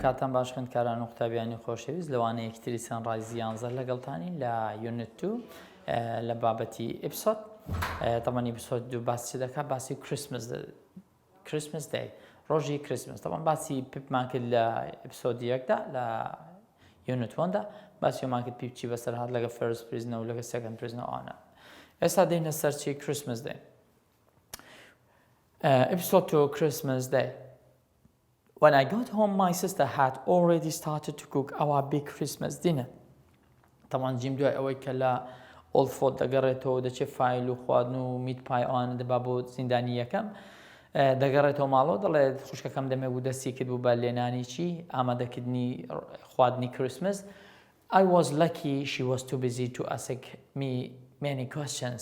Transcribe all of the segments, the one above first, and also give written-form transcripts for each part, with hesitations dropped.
کاتان باش خوێندکاران و قوتابیانی خۆشەویست لەوانەیە یەکتری سەنڕایزی 11 لەگەڵتانی لە Unit2 لە بابەتی ئپسۆد تەمەنی ئپسۆد دوو باسی دەکات باسی کریسمس دەی ڕۆژی کریسمس تەمان باسی پیپمان کرد لە ئپسۆدی یەکدا لە Unit1دا باسی ئەومان کرد پیپچی بەسەر هات لەگە فەرست پریزنەوە لەگە سەکەند پریزنەوە ئانە ئێستا دێنە سەرچی کریسمس دەی Episode 2 Christmas Day. When I got home, my sister had already started to cook our big Christmas dinner. طبعا جيم دوای ئەوەی کە لە ئۆڵفۆت دەگەڕێتەوە دەچێت فایل و خواردن و میت پای ئەوانە دەبا بۆ زیندانی یەکەم دەگەڕێتەوە ماڵەوە دەڵێت خوشکەکەم دەمێ بوو دەستی کرد بوو بە لێنانی چی ئامادەکردنی خواردنی کریسمس. I was lucky she was too busy to ask me many questions.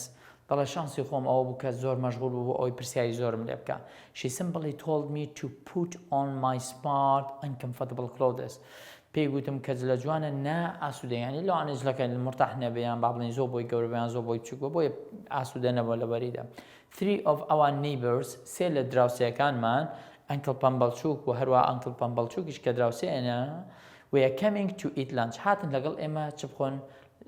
دەڵێ شانسی خۆم ئەوە بوو کە زۆر مەشغوڵ بوو ئەوەی پرسیاری زۆرم لێ بکە. She simply told me to put on my smart uncomfortable clothes. پێی گوتم کە جلە جوانە نا ئاسوودە یانی لەوانەیە جلەکە مرتاح نەبێیان با بڵێن زۆر بۆی گەورە بێیان زۆر بۆی بچووک بۆیە ئاسوودە نەبووە لەبەریدا. 3 of our neighbors سێ لە دراوسەکانمان ئەنکڵ پەمبەڵچووک و هەروە ئەنکڵ پەمبەڵچووکیش کە دراوسێنە we are coming to eat lunch هاتن لەگەڵ ئێمە چ بخۆن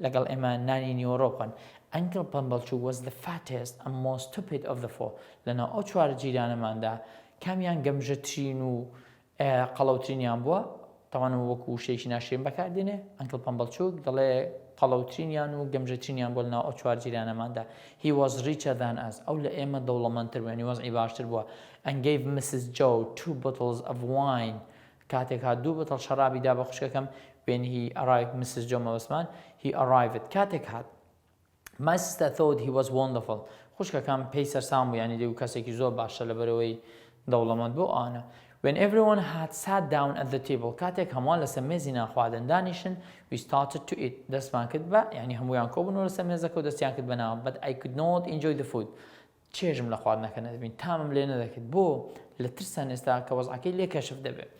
لەگەڵ ئێمە نانی نیوەڕۆ بخۆن. Uncle Pumblechook was the fattest and most stupid of the four. لەناو ئەو چوارە جیرانەماندا کامیان گەمژەترین و قەڵەوترینیان بووە تەوانە وەکو شتێکی ناشرین بەکاردێنێ ئەنکڵ پەمبەڵچووک دەڵێ قەڵەوترینیان و گەمژەترینیان بۆ لەناو ئەو چوار جیرانەماندا. He was richer than us. ئەو لە ئێمە دەوڵەمەندتر بووە یعنی وەزعی باشتر بووە. And gave Mrs. Joe 2 bottles of wine. کاتێک هات 2 بۆتڵ شەرابی دا بە خوشکەکەم when he arrived Mrs. Joe مەوەسمان he arrived کاتێک هات My sister thought he was wonderful. خوشکەکەم پێی سەرسام بوو یعنی دەیوو کەسێکی زۆر باشە لەبەرەوەی دەوڵەمەند بوو ئانە. When everyone had sat down at the table کاتێک هەمووان لەسەر مێزی نانخواردن دانیشن we started to eat دەستمان کرد بە یعنی هەموویان کۆبوونەوە لەسەر مێزەکە و دەستیان کرد بەناوە but I could not enjoy the food. چێژم لە خواردنەکە نەدەبین تامم لێ نەدەکرد بۆ لە ترسان ئێستا کە وەزعەکەی لێ کەشف دەبێت.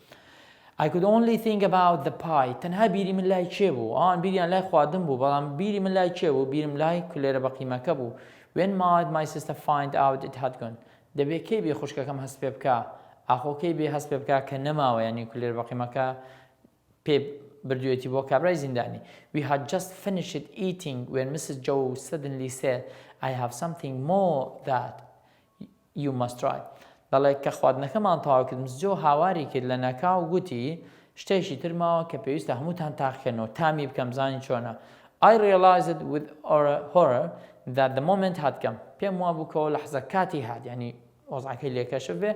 I could only think about the pie. تەنها بیری من لای چێ بوو ئان بیریان لای خواردن بوو بەڵام بیری من لای چێ بوو بیرم لای کولێرە بەقیمەکە بوو. When might my sister find out it had gone. دەبێت کەی بێ خوشکەکەم هەست پێ بکە ئاخۆکەی بێ هەست پێ بکە کە نەماوە یعنی کولێرە بەقیمەکە پێ بردوێتی بۆ کابرای زیندانی. We had just finished eating when Mrs. Joe suddenly said I have something more that you must try. دەڵێ کە خواردنەکەمان تەواو کرد مس جۆ هاواری کرد لە نەکاو گوتی شتێکی ترماوە کە پێویستە هەمووتان تاقیکەنەوە تامی بکەم زانی چۆنە. I realized with horror that the moment had come. پێم وا بوو کەەوە لەحزە کاتی هات یعنی وەزعەکەی لێکەشف بێ.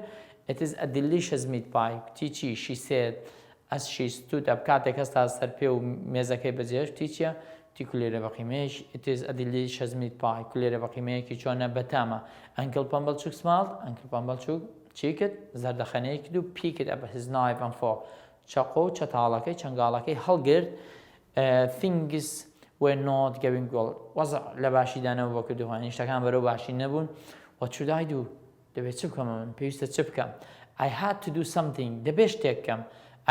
It is a delicious meat pie. تیچی she said as she stood up کاتێک هەستا سەر پێ و مێزەکەی بەجێش تیچیە تی کولێرە بەقیمەیەش It is a delicious meat pie. کولێرە بەقیمەیەکی چۆنە بەتامە. ئەنکڵ پەمبەڵچووک smiled. ئەنکڵ پەمبەڵچووک چی کرد زەردەخەنەیە کرد و پی کرد ئەبە his knife and fork. چەقۆ و چەتاڵەکەی چەنگاڵەکەی هەڵگرت. Things were not going well. وەزع لە باشیدانەوە بۆ کردووە شتەکان بەرەو باشی نەبوون. What should I do? دەبێت چ بکەم من پێویستە چ بکەم. I had to do something. دەبێت شتێک بکەم.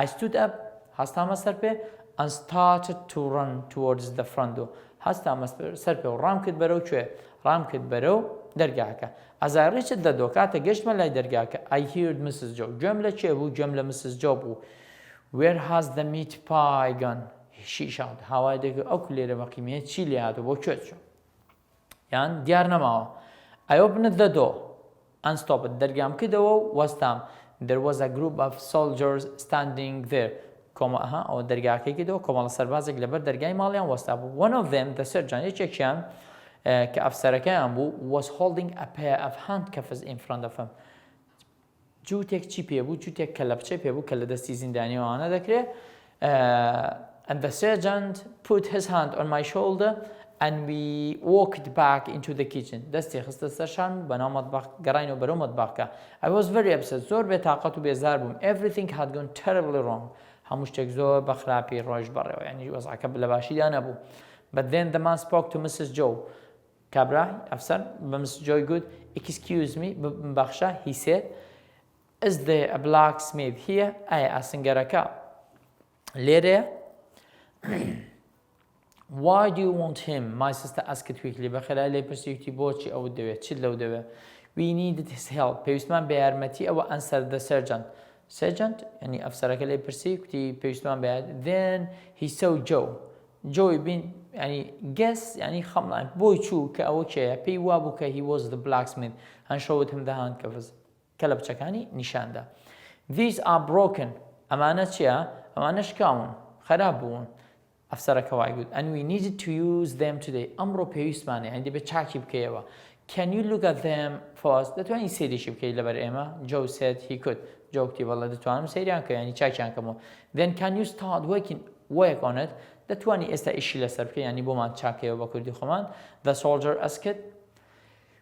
I stood up هەستامە سەر پێ and started to run towards the front door. هەستامە سەر پێ و ڕام کرد بەرەو کوێ ڕام کرد بەرەو دەرگاکە. As I reached the door کاتە گەشتمە لای دەرگاکە I heard Mrs. Joe. گوێم لە چێ بوو گوێم لە Mrs. Joe بوو. Where has the meat pie gone? She shouted. هاوای دەکرد ئەو کولێرە بەقیمەیە چی لێ هاتووە بۆ کوێ چوو یان دیار نەماوە. I opened the door and stopped. دەرگام کردەوە و وەستام. There was a group of soldiers standing there. ئەوە دەرگاکەی کردەوە کۆمەڵە سەربازێک لەبەر دەرگای ماڵیان وەستا بوو. One of them the surgeon یەکێکیان کە ئەفسەرەکەیان بوو was holding a pair of handcuffs in front of him. جووتێک چی پێ بوو جووتێک کە لە بچەی پێ بوو کە لە دەستی زیندانیەوەوانە دەکرێت. And the sergeant put his hand on my shoulder and we walked back into the kitchen. دەستی خستە سەرشان بەناو مەتبەخ گەڕاینەوە بەرەو مەتبەخەکە. I was very upset. زۆر بێتاقەت و بێزار بووم. Everything had gone terribly wrong. هەموو شتێک زۆر بە خراپی ڕۆیژ بەڕێوە یعنی وەزعەکە لە باشیدا نەبوو. But then the man spoke to Mrs. Joe. کابرا ئەفسەر بە Mrs. Joe گوت excuse me ببەخشە he said is there a blacksmith here? ئایا ئاسنگەرەکە لێرەیە؟ Why do you want him? My sister asked quickly. بەخێرا لێ پرسیوتی بۆچی ئەو دەوێت چیت لەو دەوێت. We needed his help. پێویستمان بە یارمەتی ئەوە answered the surgeon. sergeant يعني أفسرك لي برسي كتي بيشتمان بعد then he saw Joe بين يعني guess يعني خمن بوي شو كأول شيء بي وابو he was the blacksmith and showed him the handcuffs كلب شكاني نشان ده these are broken أمانة شيء أمانة شكاون خرابون أفسرك وايد and we needed to use them today أمره بيسمعني عندي بتشاكي بكيوا can you look at them for us دتواني سيدي شي بكي لبر إما Joe said he could Joe كتي والله دتوانم سيدي عنك يعني تشاكي عنك مو then can you start work on it دتواني استا إشي لسر بكي يعني بوما تشاكي وبكردي خمان the soldier asked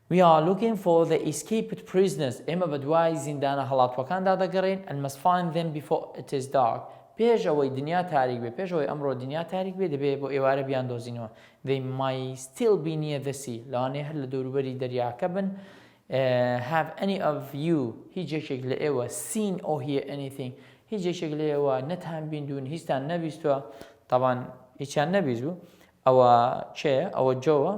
we are looking for the escaped prisoners إما بدواي زندانا هلات وكان دادا قرين and must find them before it is dark پێش ئەوەی دنیا تاریک بێ پێش ئەوەی ئەمڕۆ دنیا تاریک بێ دەبێت بۆ ئێوارە بیاندۆزینەوە they might still be near the sea لەوانەیە هەر لە دەوروبەری دەریاکە بن have any of you هیچ یەکێک لە ئێوە seen or hear anything هیچ یەکێک لە ئێوە نەتان بیندون هیچتان نەبیستووە طبعاً هیچیان نەبیست بوو ئەوە چێە ئەوە جۆوە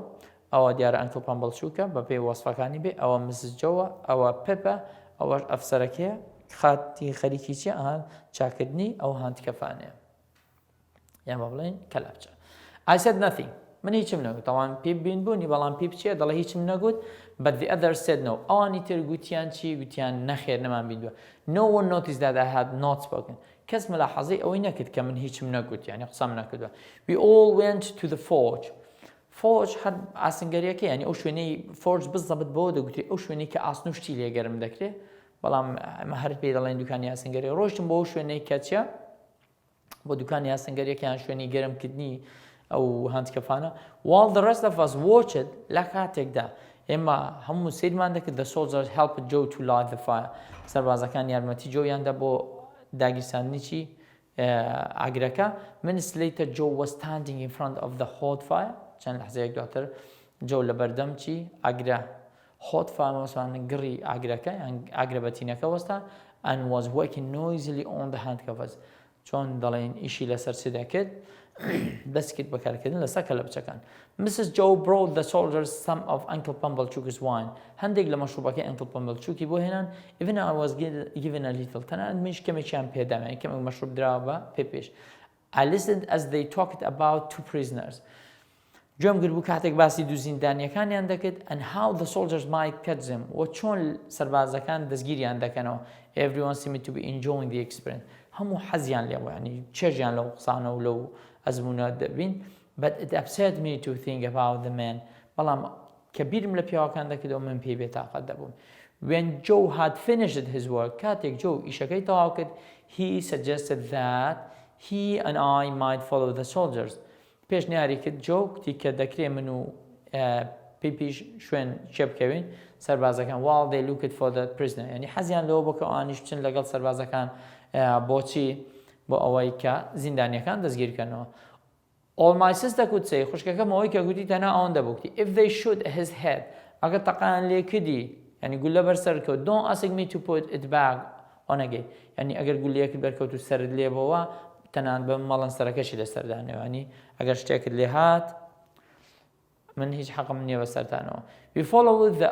ئەوە دیارە ئەنکڵ پەمبەڵچووکە بە پێی وەسفەکانی بێ ئەوە مسز جۆوە ئەوە پێپە ئەوەش ئەفسەرەکەیە خاتی خەریکی چیە ئەهان چاکردنی ئەو هاندکەفانەیە یان بە بڵێن کەلاپچە I said nothing من هیچم نەگوت ئەوان پێ بین بوونی بەڵام پێ بچێ دەڵێ هیچم نەگوت but the others said no ئەوانی تر گوتیان چی گوتیان نەخێر نەمان بیندووە no one noticed that I had not spoken کەس مەلاحەزەی ئەوەی نەکرد کە من هیچم نەگوت یعنی قسەم نەکردووە we all went to the forge هەر ئاسنگەریەکە یعنی ئەو شوێنەی فۆرج بزەبت بۆ دەگوتری ئەو شوێنەی کە ئاسن و شتی لێگەرم دەکرێت بەڵام ئەمە هەر پێی دەڵێن دوکانی یاسنگەری ڕۆشتم بۆ شوێنەی کەچە بۆ دوکانی یاسنگەریەکیان شوێنی گەرمکردنی ئەو هاندکەفانە while the rest of us watched لە کاتێکدا ئێمە هەموو سیرمان دەکرد the soldiers helped Joe to light the fire سەربازەکان یارمەتی جۆیاندا بۆ داگیرساندنی چی ئاگرەکە minutes later Joe was standing in front of the hot fire چەند لەحزەیەک دواتر جۆ لە بەردەم چی ئاگرە hot fire وەسوانە گڕی ئاگرەکە یان ئاگرە بەتینەکە وەستا and was working noisily on the handcuffs چۆن دەڵێن ئیشی لەسەر چ دەکرد دەستکرد بەکارکردن لەسەر کەلەپچەکان Mrs. Joe brought the soldiers some of Uncle Pumblechook's wine هەندێک لە مەشروبەکەی Uncle Pumblechookی بۆ هێنان even I was given a little تەنانەت منیش کەمێکیان پێدام یعنی کەمێک مەشروب دراوە بە پێش I listened as they talked about two prisoners گوێم گرت بوو کاتێک باسی دوو زیندانیەکانیان دەکرد and how the soldiers might catch them و چۆن سەربازەکان دەستگیریان دەکەنەوە everyone seemed to be enjoying the experience هەموو حەزیان لێ بوو ینی چێژیان لەو قسانە و لەو ئەزمونە دەبین but it upset me to think about the man بەڵام کە بیرم لە پیاوەکان دەکردەوە من پێی بێتاقەت دەبووم when Joe had finished his work کاتێک Joe ئیشەکەی تەواو کرد he suggested that he and I might follow the soldiers پێشنیاری کرد جۆ کتی کە دەکرێ من و پیش شوێن چێ بکەوین سەربازەکان while they looked for the prisoner یعنی حەزیان لەوە بۆ کە ئەوانیش بچن لەگەڵ سەربازەکان بۆچی بۆ ئەوەی کە زیندانیەکان دەستگیرکەنەوە all my sister could say خوشکەکەم ئەوەی کە گوتی تەنها ئەوەن دەبووکتی if they shoot his head ئەگەر تەقیان لێ کردی یعنی گولە بەرسەر کەوت don't ask me to put it back on again یعنی ئەگەر گولەیەکت بەرکەوت و سەرت لێ بەوە تەنان بە مەڵەن سەرەکەشی لەسەردانەوەنی ئەگەر شتێکت لێ هات من هیچ حەقم نییە بە سەرتانەوە we followed the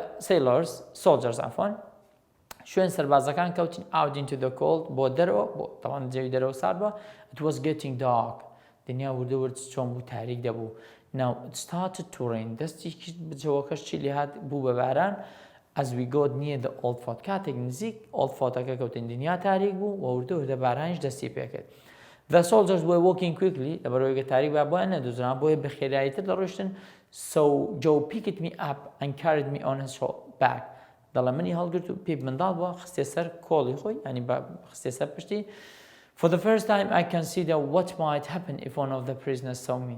soldiers شوێن سەربازەکان کەوتین out into the cold بۆ دەرەوە بۆ تەوان جێوی دەرەوە سارد بووە it was getting dark دنیا وردەورد چۆن بوو تاریک دەبوو now it started to rain دەستی بجەوەکەش چی لێ هات بوو بە باران as we got near the old fort کاتێک نزیک old fortەکە کەوتین دنیا تاریک بوو و وردەوردە بارانیش دەستی پێکرد The soldiers were walking quickly لەبەرەوەی تاریک بە بۆیان نەدۆزران بۆیە بە خێراییتر دەڕۆشتن so Joe picked me up and carried me on his back دەڵێ منی هەڵگرت و پێی منداڵ بووە خستێ سەر کۆڵی خۆی ینی خستێ سەر پشتی for the first time I considered what might happen if one of the prisoners saw me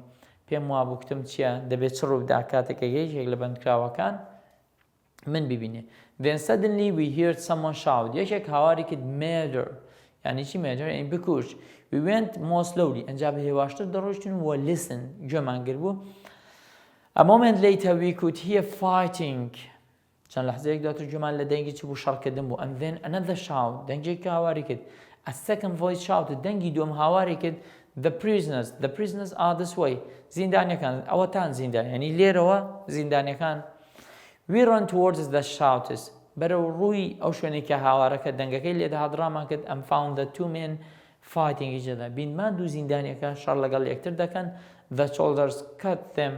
پێم وا بوو کتم چییە دەبێت چ ڕووبدا کاتێکە یەکێک لە بەندکراوەکان من ببینێ then suddenly we heard someone shout یەکێک هاواری کرد murder یعنی چی murder یعنی بکوژ we went more slowly ئەنجا بە هێواشتر دەڕۆشتین و listen گوێمان گر بوو a moment later we could hear fighting چەند لەحزەیەک دواتر گوێمان لە دەنگی چ بوو شەڕکردن بوو and then another shout دەنگێکی هاواری کرد a second voice shouted دەنگی دووەم هاواری کرد the prisoners are this way زیندانیەکان ئەوەتان زیندان یعنی لێرەوە زیندانیەکان we ran towards the shouters بەرەو ڕووی ئەو شوێنێک کە هاوارەکە دەنگەکەی لێدا هەدرامان کرد ئەم found the two men fighting each other بینمان دوو زیندانیەکە شەڕ لەگەڵ یەکتر دەکەن the soldiers cut them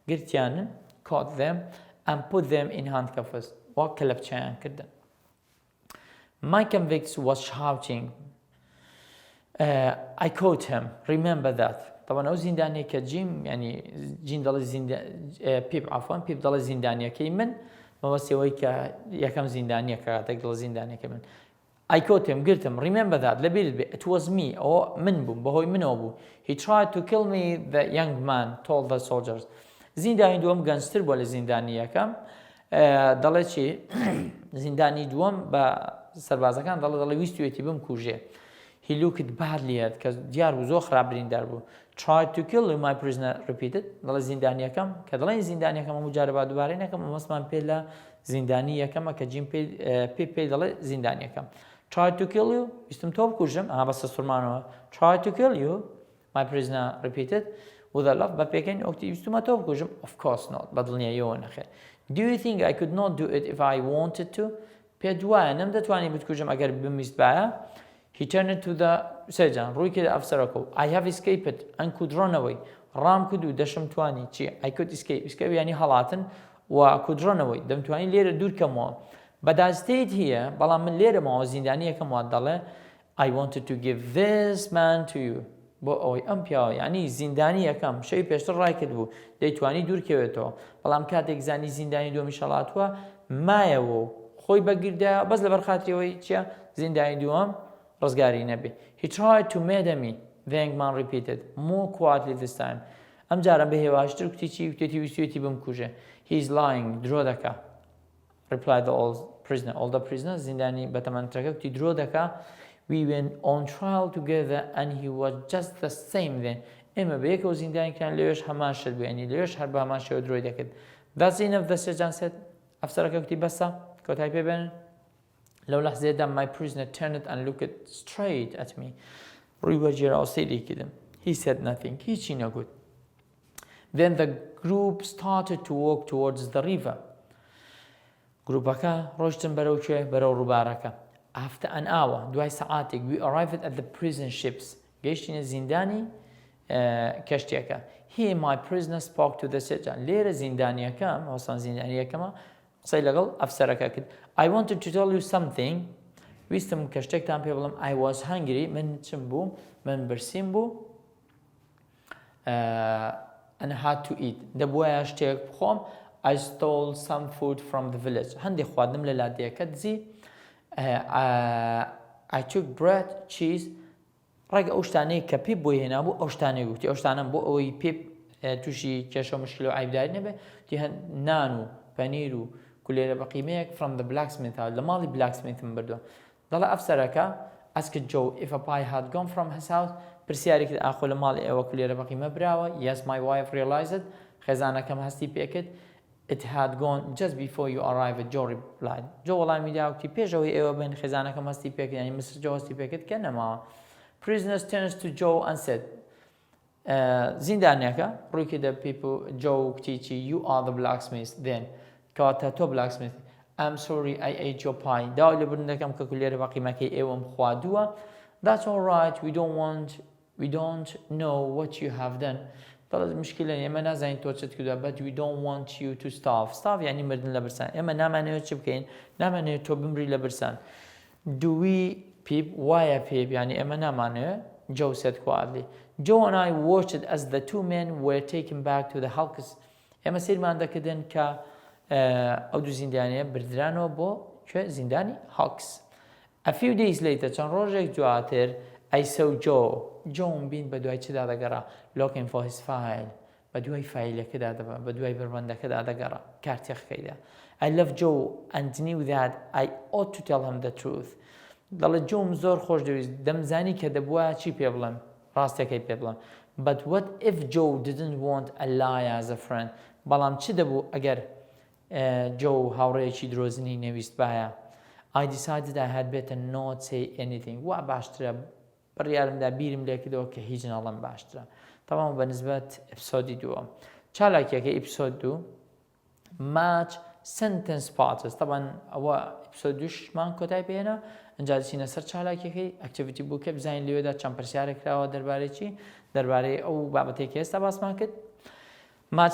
گرتیانن caught them and put them in handcuffs وەک کەلەپچەیان کردن. My convict was shouting I caught him remember that طبعا ئەو زیندانیەکە جیم ینی جین دەڵی پیپ عفوان پیپ دەڵی زیندانیەکەی من مەوەسیەوەی کە یەکەم زیندانیەکە کاتێک دڵ زیندانیەکە من I caught him گرتم remember that لەبیرت بێ it was me ئەوە من بووم بەهۆی منەوە بوو he tried to kill me the young man told the soldiers زیندانی دووەم گەنجتر بووە لە زیندانی یەکەم دەڵێ چی زیندانی دووەم بە سەربازەکان دەڵێ ویستوێتی بمکوژێ he looked badly at کە دیار بوو زۆر خراپ بریندار بوو tried to kill my prisoner repeated دەڵێ زیندانی یەکەم کە دەڵێن زیندانی یەکەم هەموو جارە با دووبارەی نەکەم مەسمان پێ لە زیندانی یەکەمە کە جیم پێ دەڵێ زیندانی یەکەم tried to kill you ویستم تۆ بکوژم بەسە سوورمانەوە tried to kill you my prisoner repeated with a laugh بە پێکەنی ئۆکتی ویستمە تۆ بکوژم of course not بە دڵنیاییەوە نەخێر do you think I could not do it if I wanted to پێ دوایە نەمدەتوانی بتکوژم ئەگەر بمیست بایە he turned to the surgeon ڕووی کرد ئەفسەرەکە I have escaped and could run away ڕام کرد و دەشم توانی چی I could escape ینی هەڵاتن و could run away دەمتوانی لێرە دوورکەمەوە but I stayed here بەڵام من لێرەمەوە زیندانیەکەم وات دەڵێ I wanted to give this man to you بۆ ئەوەی ئەم پیاوە ینی زیندانی یەکەم شەوی پێشتر ڕای کرد بوو دەیتوانی دوورکەوێتەوە بەڵام کاتێک زانی زیندانی دووەمی شەڵاتووە مایەوە خۆی بەگیردایە بەس لەبەر خاتریەوەی چیە زیندانی دووەم ڕزگاری نەبێ he tried to murder me the young man repeated more quietly this time ئەم جارە بە هێواشتر کوتی چی وتێتی ویستوێتی بمکوژێ he is lying درۆ دەکا replied the older prisoner زیندانی بەتەمەنترەکە کوتی درۆ دەکا we went on trial together and he was just the same then ئێمە بەیەکەوە زیندانیکان لەوێش هەمان شت بوو ینی لەوێش هەر بە هەمان شێوە درۆی دەکرد that's enough the surgeon said ئەفسەرەکە کوتی بەسە کۆتای پێبێنن لەو لەحزەیەدا my prisoner turned and looked straight at me ڕووی وەرگێڕا و سەیری کردم he said nothing هیچی نەگوت then the group started to walk towards the river گروپەکە ڕۆشتن بەرەو کوێ بەرەو ڕووبارەکە after an hour دوای سەعاتێک we arrived at the prison ships گەیشتینە زیندانی کەشتیەکە here my prisoner spoke to the surgeon لێرە زیندانیەکەم وەسان زیندانیەکەمە قسەی لەگەڵ ئەفسەرەکە کرد I wanted to tell you something ویستم کە شتێکتان پێ بڵم I was hungry من چم بووم من برسیم بوو and had to eat دەبووایە شتێک بخۆم I stole some food from the village هەندێک خواردنم لە لادەیەکە دزی I took bread cheese ڕێگە ئەو شتانەیە کە پێ بۆی هێنا بوو ئەو شتانەی گوتی ئەو شتانم بۆ ئەوەی پێ تووشی کێشە و مشکل و عیبداری نەبێ تی نان و پەنیر و کولێرە بەقیمەیەک from the blacksmith لە ماڵی blacksmithم بردووە دەڵێ ئەفسەرەکە asked Joe if a pie had gone from his house پرسیاری کرد ئاخۆ لە ماڵی ئێوە کولێرە بەقیمە براوە yes my wife realized خێزانەکەم هەستی پێکرد it had gone just before you arrived Joe replied Joe وەڵامی داوتی پێشەوەی ئێوە بن خێزانەکەم هەستی پێکرد ینی Mr. Joe هەستی پێکرد کە نەماوە prisoners turns to Joe and said زیندانیەکە ڕووی کردە Joe کتیچی you are the blacksmith then کەواتە تۆ blacksmith I'm sorry I ate your pie داوای لە بردنەکەم کە کولێرە بەقیمەکەی ئێوەم خواردووە that's all right we don't know what you have done دەڵێت مشکلە ئێمە نازانین تۆ چت کردووە but we don't want you to starve یعنی مردن لە برسان ئێمە نامانەوێت چ بکەین نامانەوێت تۆ بمری لە برسان do we peep وایە پێب ینی ئێمە نامانەوێت Joe said quietly Joe and I watched as the two men were taken back to the hulks ئێمە سیرمان دەکردن کە ئەو دوو زیندانیە بردرانەوە بۆ کوێ زیندانی هاکس a few days later چەند ڕۆژێک دواتر I saw Joe بین بە دوای چدا دەگەڕا looking for his file بە دوای فایلەکەدا دەبە بە دوای بەربەندەکەدا دەگەڕا کارتێخەکەیدا I love Joe and knew that I ought to tell him the truth دەڵێت جۆم زۆر خۆش دەویست دەمزانی کە دەبووە چی پێ بڵێم ڕاستەکەی پێ بڵێم but what if Joe didn't want a lie as a friend بەڵام چی دەبوو ئەگەر Joe هاوڕێیەکی درۆزنی نەویست بایە I decided I had better not say anything وا باشترە بڕیارمدا بیرم لێکردەوە کە هیچ نەڵم باشترە تەواو بە نسبەت ئەپسۆدی دووە چالاکیەکە ئەپسۆد دوو match sentence parts طبعا ئەوە ئەپیسۆدوشمان کۆتای پێێنە ئەنجا دەچینە سەر چالاکیەکەی ئەکتیڤیتی بوو کە بزانین لەوێدا چەند پرسیارێکراوە دەربارەی دەربارەی ئەو بابەتێکی ئێستا باسمان کرد. ماچ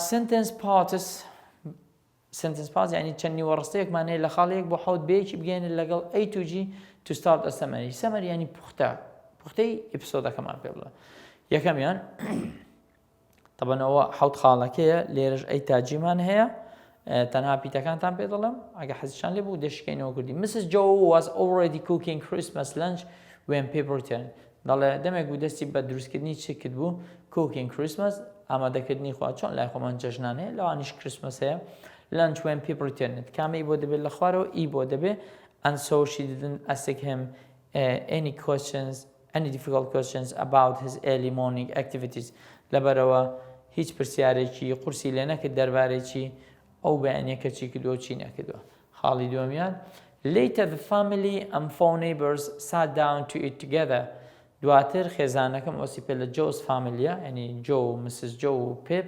sentence parts یعنی چەند نیوەڕستەیەکمان هەیە لە خاڵەیەک بۆ حەوت بەیەکی بگەێنێت لەگەڵ A to G to start a summary. summary یعنی پوختەی ئەپیسۆدەکەمان پێ بڵێ. یەکەمیان طبعا ئەوە حەوت خاڵەکەیە لێرەش A تا G مان هەیە تەنها پیتەکانتان پێ دەڵێم ئەگە حەزیشان لێ بوو دەشکەینەوە کوردی. Mrs. Joe was already cooking Christmas lunch when people returned. دەڵێ دەمێک بوو دەستی بە دروستکردنی چی کرد بوو cooking Christmas ئامادەکردنی خوا چۆن لای خۆمان جەژنان هەیە لەوانیش Christmas هەیە lunch when people returned کامی بۆ دەبێت لە خوارەوە ئی بۆ دەبێت and so she didn't ask him any difficult questions about his early morning activities. لەبەرەوە هیچ پرسیارێکی قورسی لێ نەکرد دەربارەی ئەو بەیانیەکە چی کردووە چی نەکردووە. خاڵی دووەمیان later the family and four neighbors sat down to eat together. دواتر خێزانەکەم ئۆسی پێ لە جۆز فامیلیە یعنی جۆ و مسز جۆ و پێپ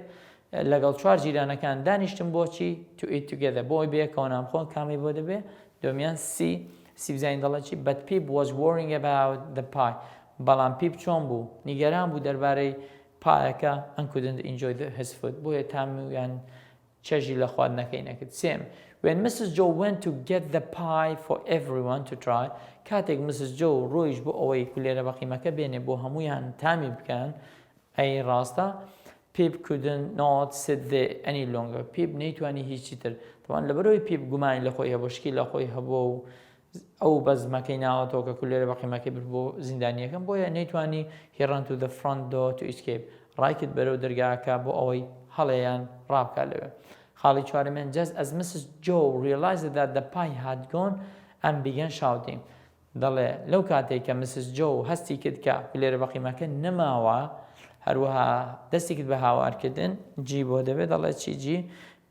لەگەڵ چوار جیرانەکان دانیشتم بۆچی to eat together بۆی بەیەکەوە نامخۆن کامی بۆ دەبێ. دومیان سی بزانین دەڵێکی but Pip was worrying about the pie. بەڵام پیپ چۆن بوو نیگەران بوو دەربارەی پایەکە and couldn't enjoy his food بۆیە تامیان چەژی لە خواردنەکەی نەکرد. سێم when Mrs. Joe went to get the pie for everyone to try کاتێک Mrs. Joe ڕۆیش بۆ ئەوەی کولێرە بەقیمەکە بێنێ بۆ هەمویان تامی بکەن ئەی ڕاستە Pip couldn't not sit there any longer. Pip نەیتوانی هیچی تر طبعا لەبەرەوەی Pip گومانی لە خۆی هەبوو شکی لە خۆی هەبوو و ئەو بەزمەکەی ناوەتەوە کە کولێرە بەقیمەکەی برد بۆ زیندانیەکەم بۆیە نەیتوانی he ran to the front door to escape ڕایکرد بەرەو دەرگاکە بۆ ئەوەی هەڵەیان ڕابکات لەوێ. خاڵی چوارەمیان just as Mrs. Joe realized that the pie had gone and began shouting. دەڵێ لەو کاتێک کە Mrs. Joe هەستی کرد کە کولێرە بەقیمەکە نەماوە هەروەها دەستی کرد بە هاوارکردن جی بۆ دەبێت دەڵێت چی جی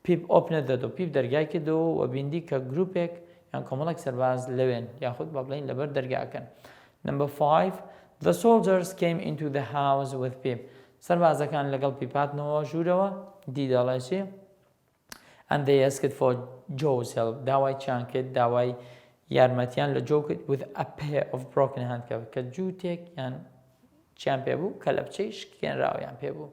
Pip opened the door. Pip دەرگای کردەوە و بیندی کە گروپێک یان کۆمەڵێک سەرباز لەوێن یاخود بە بڵین لەبەر دەرگاکەن. Number 5 the soldiers came into the house with Pip. سەربازەکان لەگەڵ پیپاتنەوە ژوورەوە دی دەڵێ چی and they asked for Joe's help. داوای چیان کرد داوای یارمەتیان لە جۆ کرد with a pair of broken handcuffs کە جووتێک یان چیان پێ بوو کە لە بچەی شکێنراویان پێ بوو.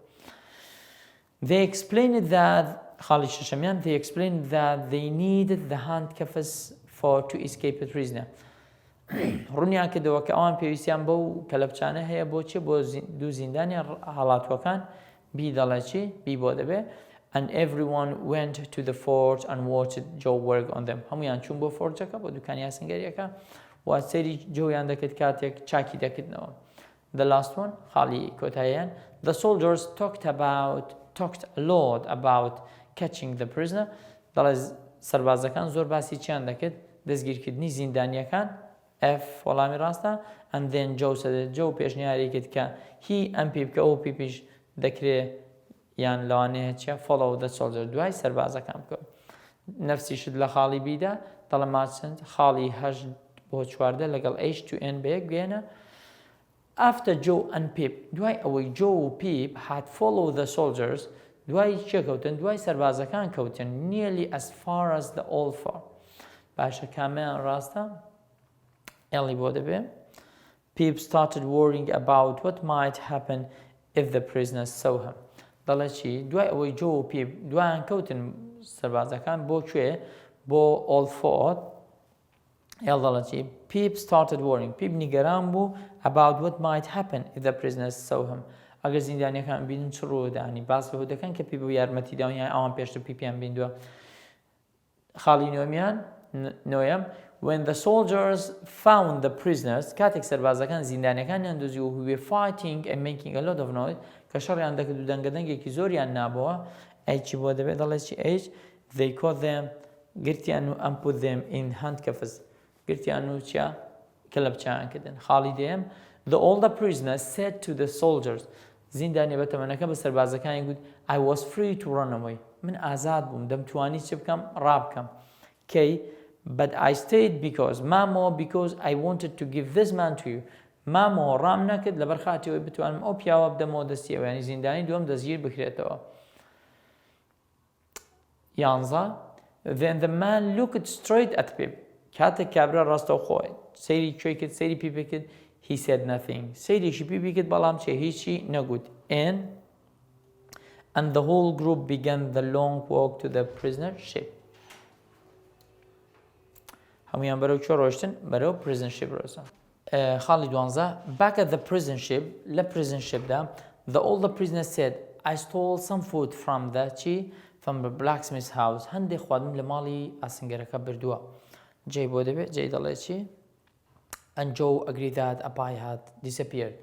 They explained that خاڵی شەشەمیان they explained that they needed the handcuffs to escape a prisoner. ڕوونیان کردەوە کە ئەوان پێویستیان بەو کەلەپچانە هەیە بۆچی بۆ دوو زیندانیان هەڵاتوەکان بی دەڵێ چی بی بۆ دەبێ and everyone went to the fort and watched Joe work on them. هەمویان چوون بۆ فۆرجەکە بۆ دوکانی یاسنگەریەکە و سەری جۆیان دەکرد کاتێک چاکی دەکردنەوە. The last one خاڵی کۆتاییان the soldiers talked a lot about catching the prisoner. دەڵێ سەربازەکان زۆر باسی چیان دەکرد دەستگیرکردنی زیندانیەکان F وەڵامی ڕاستە and then Joe said Joe پێشنیاری کرد کە he and Pip کە ئەو پیپیش دەکرێت یان لەوانەیە چیە follow the soldier دوای سەربازەکان بکەوت. نەفسیشت لە خاڵی بیدا دەڵێ ماچەند خاڵی 8 بۆ 14 لەگەڵ H to N بەیەک بێنە. After Joe and Pip دوای ئەوەی Joe و Pip had followed the soldiers دوای چێکەوتن دوای سەربازەکان کەوتن nearly as far as the old fort. باشە کامیان ڕاستە ئێڵی بۆ دەبێ Pip started worrying about what might happen if the prisoners saw him. دەڵێ چی دوای ئەوەی Joe و Pip دوایان کەوتن سەربازەکان بۆ کوێ بۆ old fort ئێڵ دەڵێ چی Pip started worrying Pip نیگەران بوو about what might happen if the prisoners saw him. ئەگەر زیندانیەکان بینن چ ڕوودانی باس بەهۆ دەکەن کە پێی بۆ یارمەتی داوایان ئەوان پێشتر پیپیان بیندووە. خاڵی نۆیەم when the soldiers found the prisoners کاتێک سەربازەکان زیندانیەکانیان دۆزی و who were fighting and making a lot of noise کە شەڕیان دەکرد و دەنگەدەنگێکی زۆریان نابەوە ئەیچی بۆ دەبێت دەڵێت چی H they caught them گرتیان و and put them in handcuffs گرتیان و چیا کە لە بچیان کردن. خاڵی دێم the older prisoner said to the soldiers زیندانی بەتەمەنەکە بە سەربازەکانی گوت I was free to run away من ئازاد بووم دەمتوانی چ بکەم ڕابکەم کەی but I stayed because I wanted to give this man to you مامۆ ڕام نەکرد لەبەر خاتیەوەی بتوانم ئەو پیاوە بدەمەوە دەستیەوە ینی زیندانی دووەم دەستگیر بکرێتەوە. 11 Then the man looked straight at Pip. Kata kabra rasta khoy. Seri choykit, seri pipikit. He said nothing. Seri shi pipikit balam che hichi no good. And the whole group began the long walk to the prisoner ship. همیان برو چه روشتن؟ برو prison ship روشتن. خالی دوانزا. Back at the prison ship, la prison ship da, the older prisoner said, I stole some food from the blacksmith's house. هندي خوادم لمالي أسنجرك بردوا. Jay بودبه, Jay دلائشي. And Joe agreed that a pie had disappeared.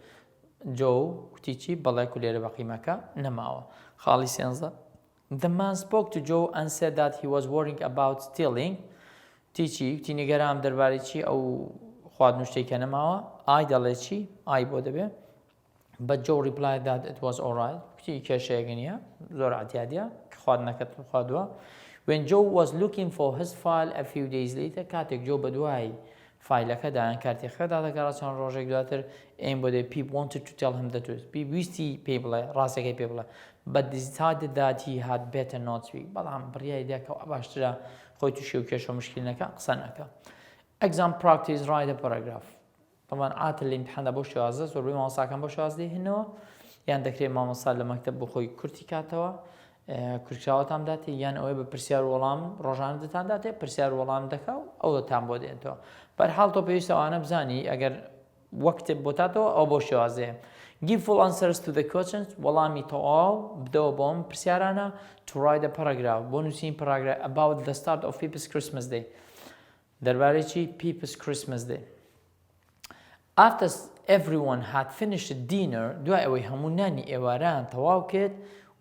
Joe كتيجي بلا كلير باقي مكا نماوا. خالي سينزا. The man spoke to Joe and said that he was worrying about stealing. تيجي نگرام درباره چی او خواد نوشته کنه ماوا. I دلائشي. I بودبه. But Joe replied that it was alright. كتيجي كشيء غنيا. زور عتياديا. خواد نكت خوادوا. When Joe was looking for his file a few days later, كاتك Joe بدواي file كذا كارتي خدا ذكرت عن روجك دواتر aim بده Pip wanted to tell him the truth. Pip ويستي people راسك people, but decided that he had better not speak. بعد عم بريا إيديك وأباشترا خويتو شيء وكيشو مشكلة نكا قصناك. Exam practice write a paragraph. طبعا عات الامتحان بوش عزز وربي ما وصاكم بوش عزدي هنو يعني ذكري ما وصل لمكتب بخوي كرتي كاتوا كرتشاوت هم داته يعني أوه بپرسیار ولام روزانه دتان داته پرسیار ولام دکاو أو دتان بودن تو. بر حال تو پیش آن بزنی اگر وقت بوده أو بوشوازه. Give full answers to the questions. ولامی تو آو بدو بام پرسیارانه to write a paragraph. بونوسین paragraph about the start of Pip's Christmas Day. درباره چی Pip's Christmas Day. After everyone had finished dinner دو اوی همونانی اواران تواو کرد.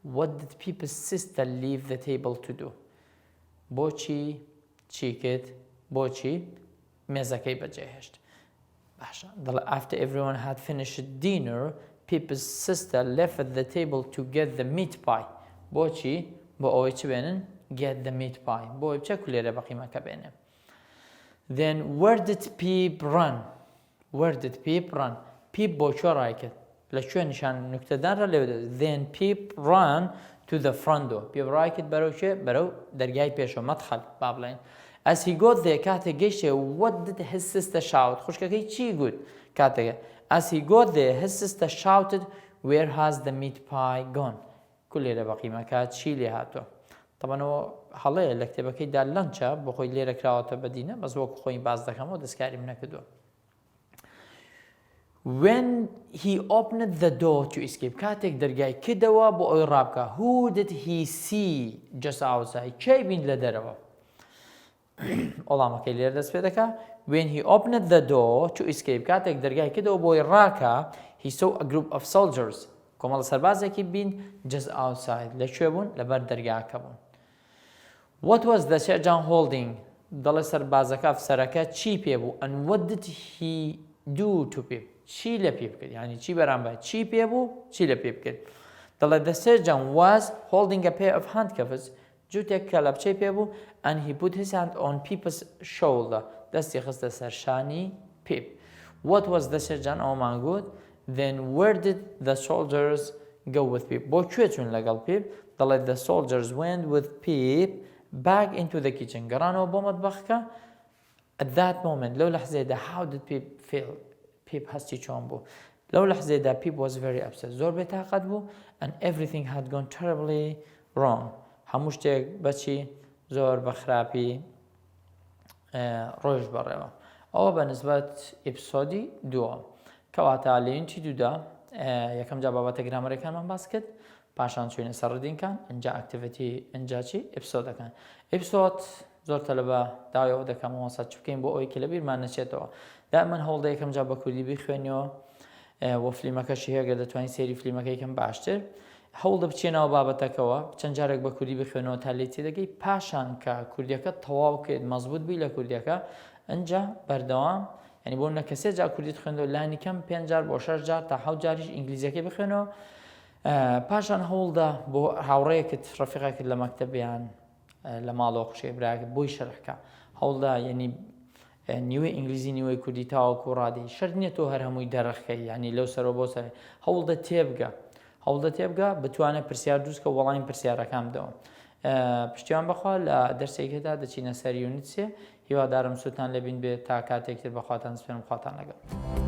What did Pip's sister leave the table to do? بۆچی چی کرد؟ بۆچی مێزەکەی بەجێهێشت؟ باشە دەڵێ after everyone had finished dinner, Pip's sister left the table to get the meat pie. بۆچی؟ بۆ ئەوەی چی بێنن؟ get the meat pie. بۆ ئەوەی بچە کولێرە بەقیمەکە بێنێ. Then where did Pip run? Where did Pip run? Pip بۆ چۆ ڕای کرد؟ لشون نشان نكتدان را لود. Then Pip ran to the front door. Pip ڕای کرد بەرەو چێ؟ بەرەو دەرگای پێشەوە مەدخەل با بڵێن. As he got there کاتێک گەیشتێ what did his sister shout? خوشکەکەی چی گوت کاتێک؟ As he got there his sister shouted where has the meat pie gone? کولێرە بەقیمەکە چی لێ هاتووە؟ طبعا ئەوە هەڵەیە لە کتێبەکەیدا لەنچە بۆ خۆی لێرە کراوەتە بەدینە بەس وەکو خۆی باز دەکەمەوە دەستکاریم نەکردووە. When he opened the door to escape, کاتێک دەرگای کردەوە بۆ ئەوی ڕابکە. Who did he see just outside? کێی بین لە دەرەوە؟ وەڵامەکەی لێرە دەست پێ دەکا. When he opened the door to escape, کاتێک دەرگای کردەوە بۆ ئەوی ڕاکە, he saw a group of soldiers. کۆمەڵە سەربازێکی بین just outside. لەکوێ بوون؟ لەبەر دەرگاکە بوون. What was the sergeant holding? دەڵێ سەربازەکە ئەفسەرەکە چی پێ بوو? And what did he do to Pip? چی لە پێ بکرد؟ یعنی چی بەرامبەر چی پێ بوو؟ چی لە پێ بکرد؟ دەڵێ the surgeon was holding a pair of handcuffs. جووتێک کە لە بچەی پێ بوو and he put his hand on Pip's shoulder. دەستی خستە سەر شانی Pip. What was the surgeon ئەومان گوت؟ Then where did the soldiers go with Pip? بۆ کوێ چوون لەگەڵ Pip؟ دەڵێ the soldiers went with Pip back into the kitchen. گەڕانەوە بۆ مەتبەخەکە. At that moment لەو لەحزەیەدا how did Pip feel? Pip هەستی چۆن بوو؟ لەو لەحزەیەدا Pip was very upset. زۆر بێتاقەت بوو and everything had gone terribly wrong. هەموو شتێک بەچی زۆر بە خراپی ڕۆیشت بەڕێوە. ئەوە بە نسبەت ئێپیسۆدی دووە. کەواتە لە یونیتی دوودا یەکەم جا بابەتە گرامەرەکانمان باس کرد، پاشان چوینە سەر ڕیدینگەکان، ئەنجا ئەکتیڤیتی ئەنجا چی؟ ئێپیسۆدەکان. ئێپیسۆد زۆر تەلەبە داوایەوە دەکەمەوە سەر چ بکەین بۆ ئەوەی کە لە بیرمان نەچێتەوە. دائما هەوڵ دەیە یەکەم جا بە کوردی بخوێنیەوە و فلیمەکەشی هەیە گە دەتوانین سەیری فلیمەکە یەکەم باشتر. هەوڵ دەبچێنەوە بابەتەکەوە چەند جارێک بە کوردی بخوێنەوە تا لێ تێدەگەی پاشان کە کوردیەکە تەواو کرد مەزبوط بووی لە کوردیەکە ئەنجا بەردەوام ینی بۆ منە کە سێ جار کوردیت خوێندەوە لانی کەم 5 جار بۆ 6 جار تا 7 جاریش ئینگلیزیەکەی بخوێنەوە. پاشان هەوڵدا بۆ هاوڕێیەکت ڕەفیقێکت لە مەکتەبیان لە ماڵەوە خوشێ براکە بۆی شەرحکە هەوڵدا ینی نیوەی ئینگلیزی نیوەی کوردی تاوەکو ڕادی شەرت نییە تۆ هەر هەمووی دەرەخکەی ینی لەو سەرەوە بۆ سەر هەوڵدە تێبگە بتوانێت پرسیار دروستکە وەڵامی پرسیارەکان بدەوە. پشتیوان بخوا لە دەرسێکێکدا دەچینە سەر یونیت 3 هیوادارم سوتان لەبین بێت تا کاتێکتر بەخواتان سپێنم خواتان لەگەڵ.